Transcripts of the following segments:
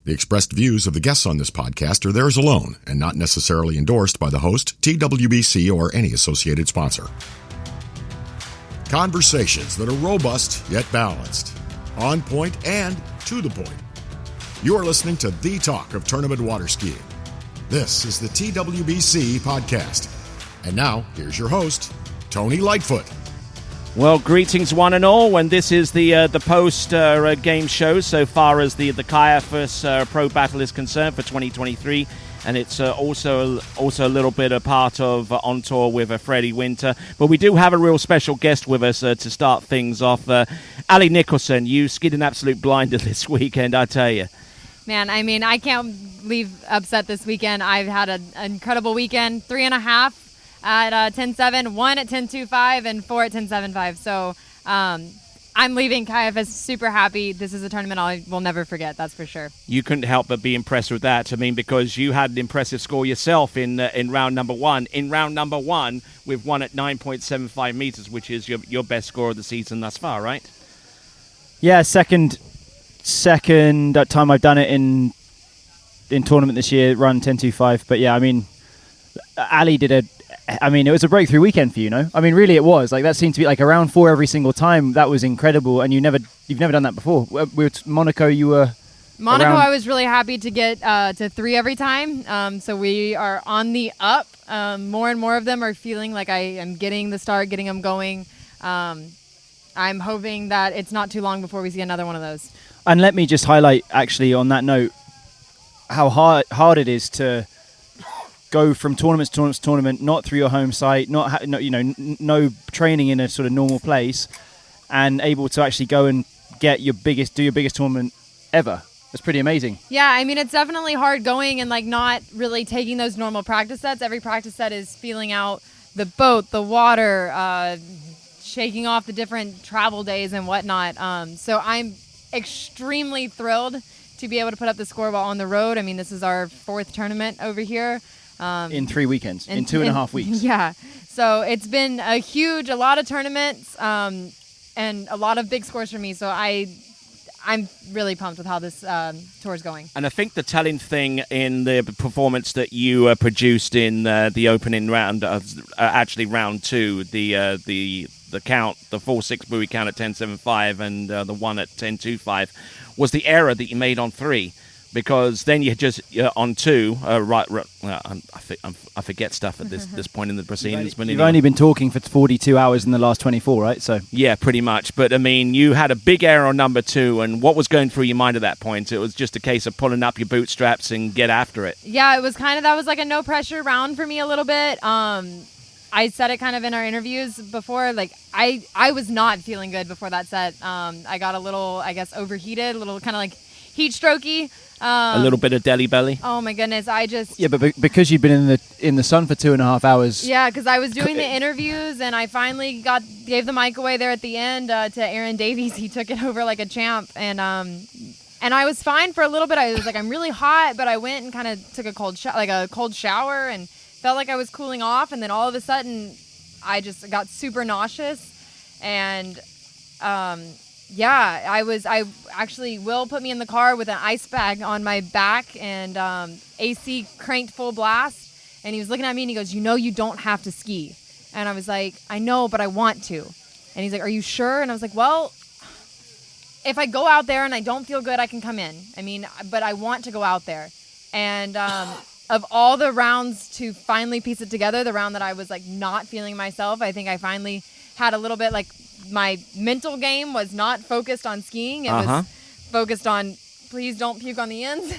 The expressed views of the guests on this podcast are theirs alone and not necessarily endorsed by the host, TWBC, or any associated sponsor. Conversations that are robust yet balanced, on point and to the point. You are listening to the talk of tournament water skiing. This is the TWBC podcast. And now, here's your host, Tony Lightfoot. Well, greetings one and all, and this is the post-game show so far as the Kaiafas Pro Battle is concerned for 2023, and it's also a little bit a part of On Tour with Freddie Winter. But we do have a real special guest with us to start things off. Allie Nicholson, you skied an absolute blinder this weekend, I tell you. Man, I mean, I can't leave upset this weekend. I've had an incredible weekend, 3.5 at 10.7, 1 at 10.25, and 4 at 10.75. So I'm leaving Kaiafas super happy. This is a tournament I will never forget, that's for sure. You couldn't help but be impressed with that. I mean, because you had an impressive score yourself in round number one. In round number one, with 1 at 9.75 meters, which is your best score of the season thus far, right? Yeah, second time I've done it in tournament this year, run 10.25. But yeah, I mean, Allie it was a breakthrough weekend for you, no? I mean, really it was. Like, that seemed to be like around 4 every single time. That was incredible, and you've never done that before. With Monaco, you were Monaco, I was really happy to get to 3 every time. So we are on the up. More and more of them are feeling like I am getting the start, getting them going. I'm hoping that it's not too long before we see another one of those. And let me just highlight, actually, on that note, how hard it is to go from tournament to tournament, not through your home site, no training in a sort of normal place, and able to actually go and do your biggest tournament ever. That's pretty amazing. Yeah, I mean, it's definitely hard going and like not really taking those normal practice sets. Every practice set is feeling out the boat, the water, shaking off the different travel days and whatnot. So I'm extremely thrilled to be able to put up the score while on the road. I mean, this is our 4th tournament over here. In 3 weekends, in 2.5 weeks. Yeah. So it's been a lot of tournaments and a lot of big scores for me. So I'm really pumped with how this tour is going. And I think the telling thing in the performance that you produced in the opening round, actually round 2, the count, the 4-6 buoy count at 10.75 and the 1 at 10.25, was the error that you made on 3. Because then you just on 2, I forget stuff at this point in the proceedings. You've only been talking for 42 hours in the last 24, right? So yeah, pretty much. But I mean, you had a big error on number 2, and what was going through your mind at that point? It was just a case of pulling up your bootstraps and get after it. Yeah, it was that was like a no pressure round for me a little bit. I said it kind of in our interviews before. Like I was not feeling good before that set. I got a little, I guess, overheated, a little kind of like heat strokey. A little bit of deli belly. Oh my goodness, yeah, but because you've been in the sun for 2.5 hours. Yeah, because I was doing the interviews and I finally gave the mic away there at the end to Aaron Davies. He took it over like a champ, and I was fine for a little bit. I was like, I'm really hot, but I went and kind of took a cold shower and felt like I was cooling off, and then all of a sudden, I just got super nauseous, and yeah, I actually, Will put me in the car with an ice bag on my back and AC cranked full blast. And he was looking at me and he goes, you don't have to ski. And I was like, I know, but I want to. And he's like, are you sure? And I was like, well, if I go out there and I don't feel good, I can come in. I mean, but I want to go out there. And of all the rounds to finally piece it together, the round that I was like not feeling myself, I think I finally had a little bit like, my mental game was not focused on skiing. It was focused on, please don't puke on the ends.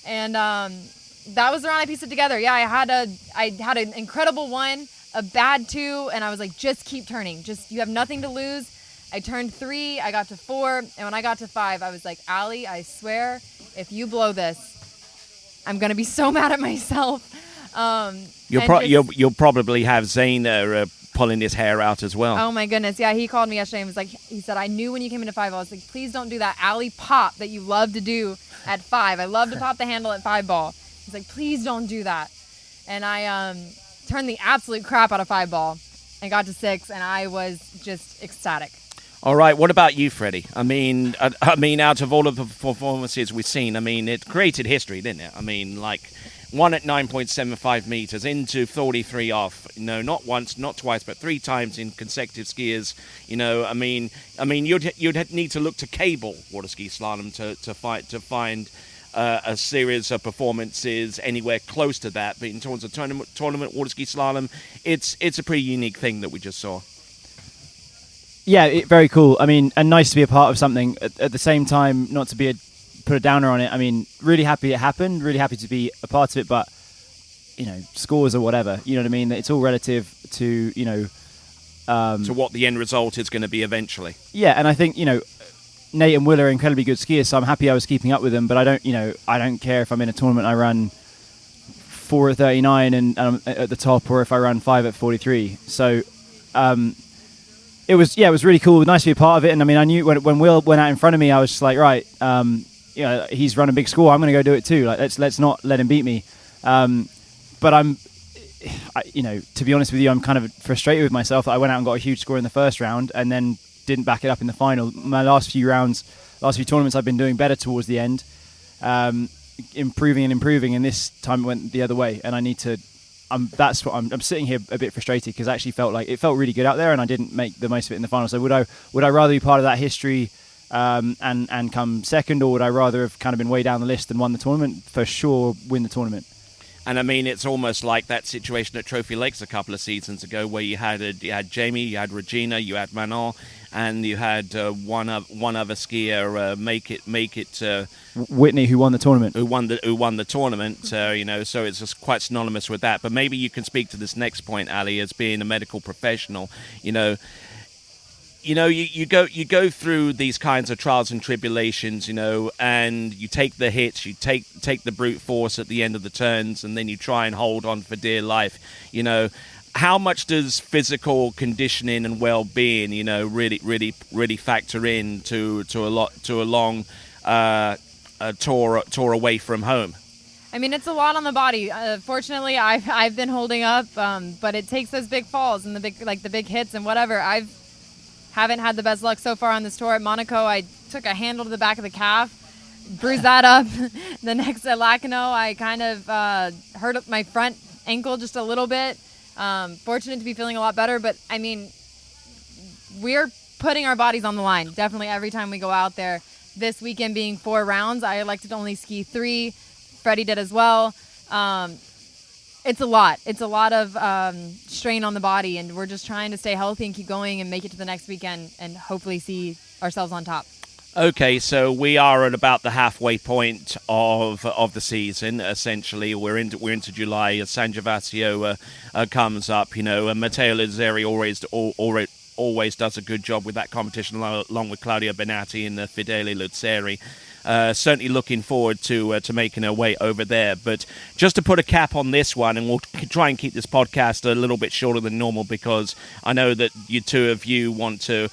And that was the round I pieced it together. Yeah, I had an incredible 1, a bad 2, and I was like, just keep turning. You have nothing to lose. I turned 3, I got to 4, and when I got to 5, I was like, Allie, I swear, if you blow this, I'm going to be so mad at myself. You'll probably have Zane pulling his hair out as well. Oh my goodness. Yeah, he called me yesterday and was like, he said, I knew when you came into 5 ball. I was like, please don't do that Allie pop that you love to do at 5. I love to pop the handle at 5 ball. He's like, please don't do that. And I turned the absolute crap out of 5 ball and got to 6, and I was just ecstatic. All right, what about you, Freddie? I mean, out of all of the performances we've seen, I mean, it created history, didn't it? I mean, like, one at 9.75 meters into 43 off. Not once, not twice, but 3 times in consecutive skiers. I mean, you'd need to look to cable water ski slalom to find a series of performances anywhere close to that. But in terms of tournament water ski slalom, it's a pretty unique thing that we just saw. Yeah, very cool. I mean, and nice to be a part of something. At the same time, not to put a downer on it. I mean, really happy it happened. Really happy to be a part of it. But scores or whatever. You know what I mean? It's all relative to to what the end result is going to be eventually. Yeah, and I think Nate and Will are incredibly good skiers, so I'm happy I was keeping up with them. But I don't care if I'm in a tournament I run 4 at 39 and I'm at the top, or if I run 5 at 43. So. It was really cool. Nice to be a part of it. And I mean, I knew when Will went out in front of me, I was just like, right, he's run a big score. I'm going to go do it too. Like, let's not let him beat me. But to be honest with you, I'm kind of frustrated with myself that I went out and got a huge score in the first round and then didn't back it up in the final. My last few tournaments, I've been doing better towards the end, improving, and this time it went the other way. And I need to. That's what I'm sitting here a bit frustrated because I actually felt really good out there and I didn't make the most of it in the final. So would I rather be part of that history and come second, or would I rather have kind of been way down the list and won the tournament? For sure, win the tournament. And I mean, it's almost like that situation at Trophy Lakes a couple of seasons ago, where you had Jamie, you had Regina, you had Manon, and you had one other skier make it. Whitney, who won the tournament. Who won the tournament? So it's just quite synonymous with that. But maybe you can speak to this next point, Allie, as being a medical professional. You go through these kinds of trials and tribulations, and you take the hits, you take the brute force at the end of the turns, and then you try and hold on for dear life. How much does physical conditioning and well-being, really factor in to a long tour away from home? I mean, it's a lot on the body. Fortunately, I've been holding up, but it takes those big falls and the big hits and whatever. Haven't had the best luck so far on this tour. At Monaco, I took a handle to the back of the calf, bruised that up. The next at Lacanau, I kind of hurt my front ankle just a little bit. Fortunate to be feeling a lot better, but I mean, we're putting our bodies on the line, definitely every time we go out there. This weekend being 4 rounds, I elected to only ski 3. Freddie did as well. It's a lot. It's a lot of strain on the body, and we're just trying to stay healthy and keep going and make it to the next weekend and hopefully see ourselves on top. Okay, so we are at about the halfway point of the season. Essentially, we're into July. San Gervasio comes up, and Matteo Lazzeri always does a good job with that competition, along with Claudio Benatti and Fedele Luzzeri. Certainly looking forward to making our way over there. But just to put a cap on this one, and we'll try and keep this podcast a little bit shorter than normal, because I know that you two of you want to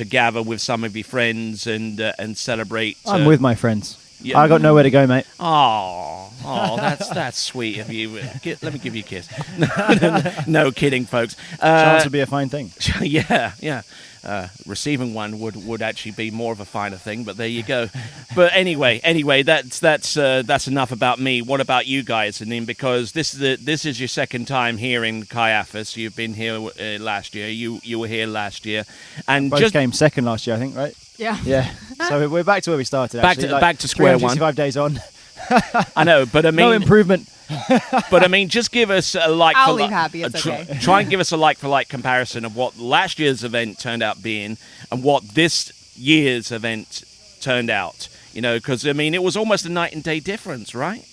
gather with some of your friends and celebrate. I'm with my friends. Yeah. I got nowhere to go, mate. Oh, that's sweet of you. Let me give you a kiss. No kidding, folks. Chance would be a fine thing. Yeah. Receiving one would actually be more of a finer thing, but there you go. But anyway, that's enough about me. What about you guys? I mean, because this is your second time here in Kaiafas. You've been here last year. You were here last year, and both came second last year, I think, right? Yeah. So we're back to where we started. Back to square one. 365 days on. I know, but I mean, no improvement. But I mean, just give us a I'll leave happy. It's okay. Try and give us a like-for-like comparison of what last year's event turned out being and what this year's event turned out. Because I mean, it was almost a night and day difference, right?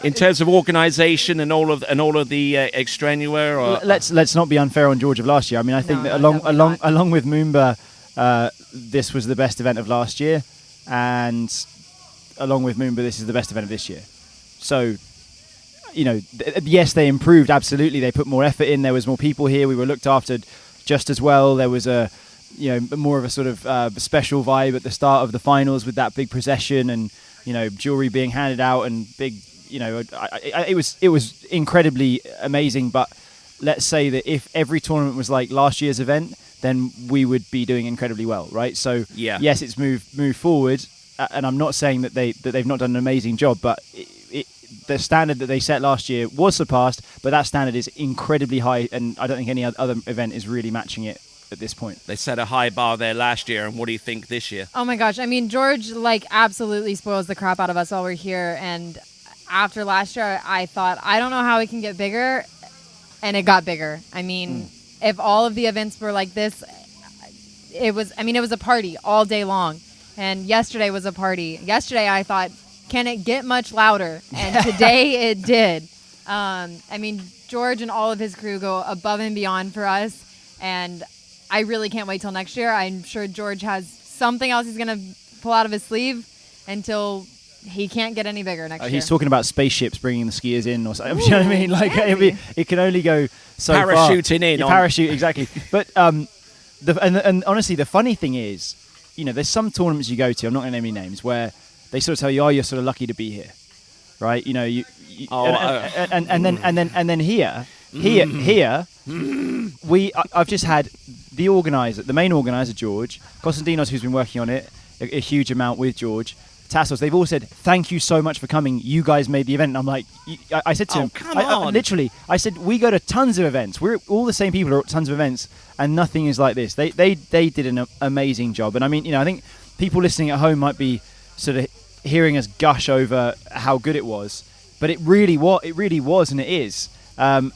In terms of organisation and all of the extranua. Or let's not be unfair on George of last year. I mean, I think that along with Moomba, this was the best event of last year, and along with Moomba, this is the best event of this year. So, yes, they improved, absolutely. They put more effort in. There was more people here. We were looked after just as well. There was more of a sort of special vibe at the start of the finals with that big procession and, jewelry being handed out and big, it was incredibly amazing. But let's say that if every tournament was like last year's event, then we would be doing incredibly well, right? So yes, it's moved forward, and I'm not saying that they've not done an amazing job, but the standard that they set last year was surpassed, but that standard is incredibly high, and I don't think any other event is really matching it at this point. They set a high bar there last year, and what do you think this year? Oh my gosh, I mean, George absolutely spoils the crap out of us while we're here, and after last year, I thought, I don't know how it can get bigger, and it got bigger. I mean, if all of the events were like this, it was a party all day long, and yesterday was a party. Yesterday, I thought, can it get much louder? And today it did. I mean, George and all of his crew go above and beyond for us, and I really can't wait till next year. I'm sure George has something else he's going to pull out of his sleeve until he can't get any bigger next year. He's talking about spaceships bringing the skiers in or something. You know what I mean? Like it can only go so far. Parachuting in. Parachute, exactly. But and honestly, the funny thing is, there's some tournaments you go to, I'm not going to name any names, where they sort of tell you, oh, you're sort of lucky to be here, right? And then here, I've just had the main organizer, George, Konstantinos, who's been working on it a huge amount with George, Tassos, they've all said, thank you so much for coming. You guys made the event. And I'm like, I said to him, come on. I said, we go to tons of events. We're all the same people are at tons of events, and nothing is like this. They did an amazing job. And I mean, I think people listening at home might be sort of hearing us gush over how good it was, but it really was, and it is. And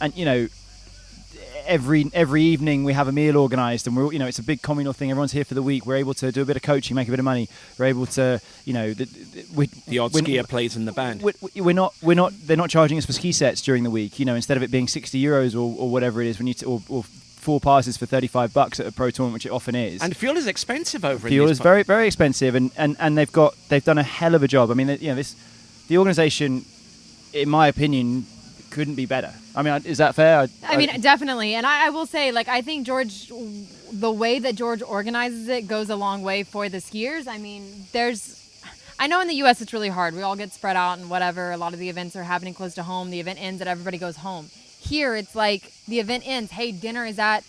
every evening we have a meal organised, and we're it's a big communal thing. Everyone's here for the week. We're able to do a bit of coaching, make a bit of money. We're able to the odd skier plays in the band. They're not charging us for ski sets during the week. Instead of it being €60 or whatever it is, when or 4 passes for $35 at a pro tournament, which it often is. And fuel is expensive over. Fuel is very, very expensive, and they've done a hell of a job. I mean, the organisation, in my opinion, couldn't be better. I mean, is that fair? I mean, definitely. And I will say, I think George, the way that George organizes it goes a long way for the skiers. I mean, I know in the U.S. it's really hard. We all get spread out and whatever. A lot of the events are happening close to home. The event ends and everybody goes home. Here, it's like the event ends. Hey, dinner is at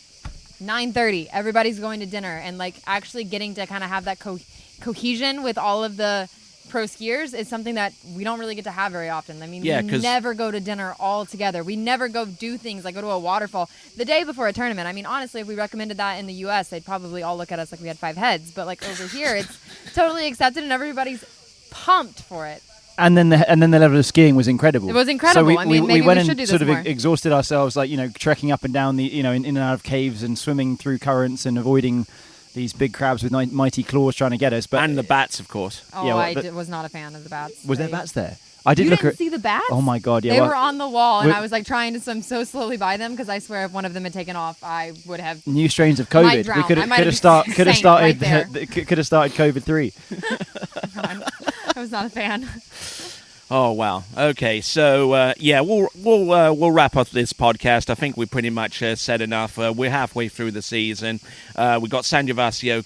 9:30. Everybody's going to dinner. And actually getting to kind of have that cohesion with all of the pro skiers is something that we don't really get to have very often. I mean, we never go to dinner all together. We never go do things like go to a waterfall the day before a tournament. I mean, honestly, if we recommended that in the U.S., they'd probably all look at us like we had 5 heads. But over here, it's totally accepted and everybody's pumped for it. And then the level of skiing was incredible. It was incredible. So maybe we went should and do this sort of more. Exhausted ourselves, trekking up and down the, in and out of caves and swimming through currents and avoiding these big crabs with mighty claws trying to get us. And the bats, of course. Oh, yeah, I was not a fan of the bats. Was there bats there? I did you look didn't see the bats? Oh my God! Yeah, they were on the wall, and I was trying to swim so slowly by them because I swear if one of them had taken off, I would have. New strains of COVID. We could have started COVID 3. I was not a fan. Oh wow. Okay, so we'll wrap up this podcast. I think we pretty much said enough. We're halfway through the season. We got San Gervasio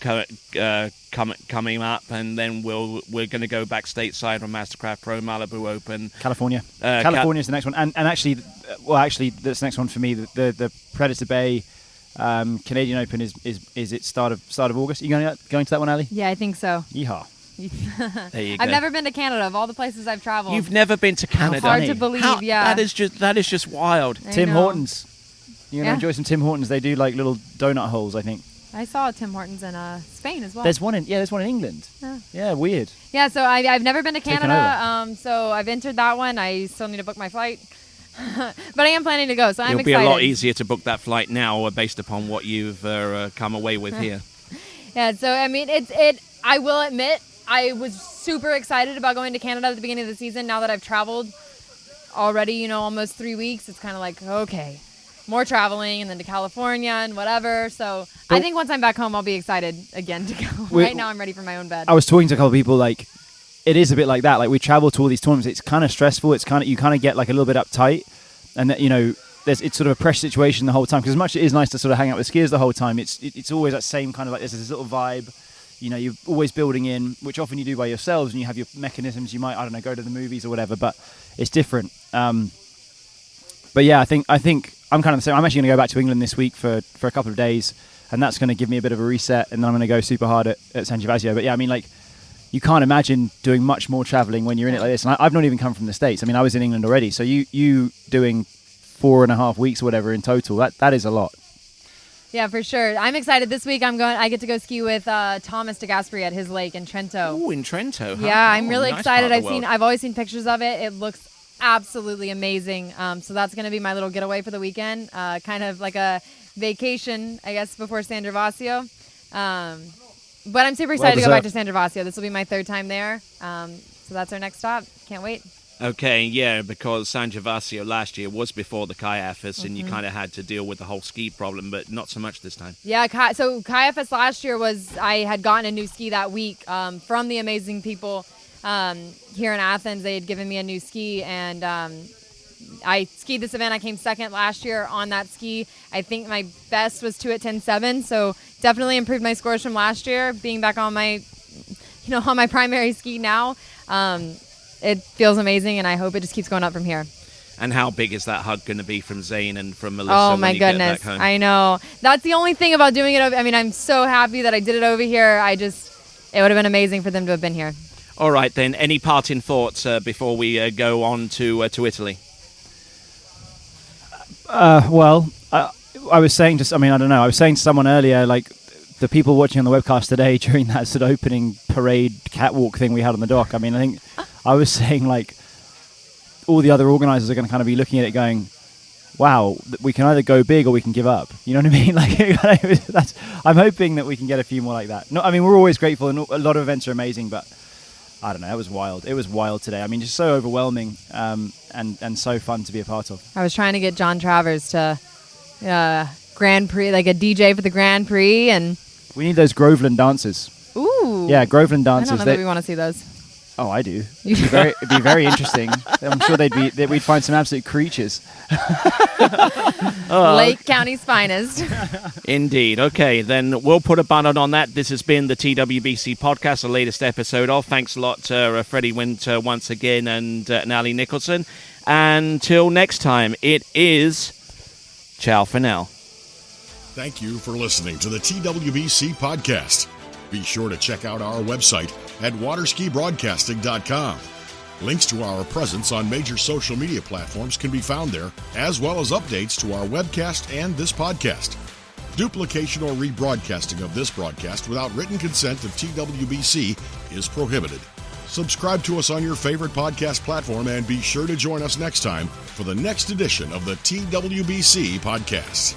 coming up, and then we're going to go back stateside on Mastercraft Pro Malibu Open. California. California's the next one, and actually that's the next one for me. The Predator Bay Canadian Open is it start of August. Are you going to that one, Allie? Yeah, I think so. Yeehaw. There you go. I've never been to Canada. Of all the places I've traveled, You've never been to Canada. Hard to believe. Yeah, that is just wild. Tim Hortons. You're gonna enjoy some Tim Hortons. They do little donut holes, I think. I saw Tim Hortons in Spain as well. There's one in England. Yeah, weird. Yeah, so I've never been to Canada. So I've entered that one. I still need to book my flight. But I am planning to go, so I'm excited. It'll be a lot easier to book that flight now based upon what you've come away with here. Yeah, so I mean, I will admit, I was super excited about going to Canada at the beginning of the season. Now that I've traveled already, almost 3 weeks, it's kind of like, okay, more traveling and then to California and whatever. So I think once I'm back home, I'll be excited again to go. Right now, I'm ready for my own bed. I was talking to a couple of people, it is a bit like that. We travel to all these tournaments. It's kind of stressful. You kind of get a little bit uptight, and that it's sort of a pressure situation the whole time. Because as much as it is nice to sort of hang out with skiers the whole time, it's always that same kind of there's this little vibe. You're always building in, which often you do by yourselves, and you have your mechanisms. You might, go to the movies or whatever, but it's different. But yeah, I think I'm kind of the same. I'm actually going to go back to England this week for a couple of days. and that's going to give me a bit of a reset, and then I'm going to go super hard at San Gervasio. But yeah, I mean, like, you can't imagine doing much more traveling when you're in it like this. And I've not even come from the States. I mean, I was in England already. So you doing 4.5 weeks or whatever in total, that is a lot. Yeah, for sure. I'm excited. This week I get to go ski with Thomas de Gasperi at his lake in Trento. Oh, in Trento. Huh? Yeah, I'm really nice excited. part of the world. I've always seen pictures of it. It looks absolutely amazing. So that's going to be my little getaway for the weekend. Kind of like a vacation, I guess, before San Gervasio. But I'm super excited to go back to San Gervasio. This will be my 3rd time there. So that's our next stop. Can't wait. Okay, yeah, because San Gervasio last year was before the Kaiafas, and you kind of had to deal with the whole ski problem, but not so much this time. Yeah, so Kaiafas last year I had gotten a new ski that week from the amazing people here in Athens. They had given me a new ski, and I skied this event. I came 2nd last year on that ski. I think my best was 2 at 10.7, so definitely improved my scores from last year. Being back on my, on my primary ski now, it feels amazing, and I hope it just keeps going up from here. And how big is that hug going to be from Zane and from Melissa? Oh when my you get goodness, back home? I know. That's the only thing about doing it. I mean, I'm so happy that I did it over here. It would have been amazing for them to have been here. All right, then. Any parting thoughts before we go on to Italy? Well, I was saying I don't know. I was saying to someone earlier, like, the people watching on the webcast today during that sort of opening parade catwalk thing we had on the dock. I mean, I think I was saying, like, all the other organisers are going to kind of be looking at it going, wow, we can either go big or we can give up. You know what I mean? Like, I'm hoping that we can get a few more like that. No, I mean, we're always grateful, and a lot of events are amazing, but I don't know. It was wild. It was wild today. I mean, just so overwhelming and so fun to be a part of. I was trying to get John Travers to Grand Prix, like a DJ for the Grand Prix, and we need those Groveland dancers. Ooh, yeah, Groveland dancers. I don't know that we want to see those. Oh, I do. It'd be very interesting. I'm sure we'd find some absolute creatures. Lake County's finest. Indeed. Okay, then we'll put a button on that. This has been the TWBC podcast, the latest episode of. Thanks a lot to Freddie Winter once again and Allie Nicholson. Until next time, it is ciao for now. Thank you for listening to the TWBC podcast. Be sure to check out our website at waterskibroadcasting.com. Links to our presence on major social media platforms can be found there, as well as updates to our webcast and this podcast. Duplication or rebroadcasting of this broadcast without written consent of TWBC is prohibited. Subscribe to us on your favorite podcast platform and be sure to join us next time for the next edition of the TWBC podcast.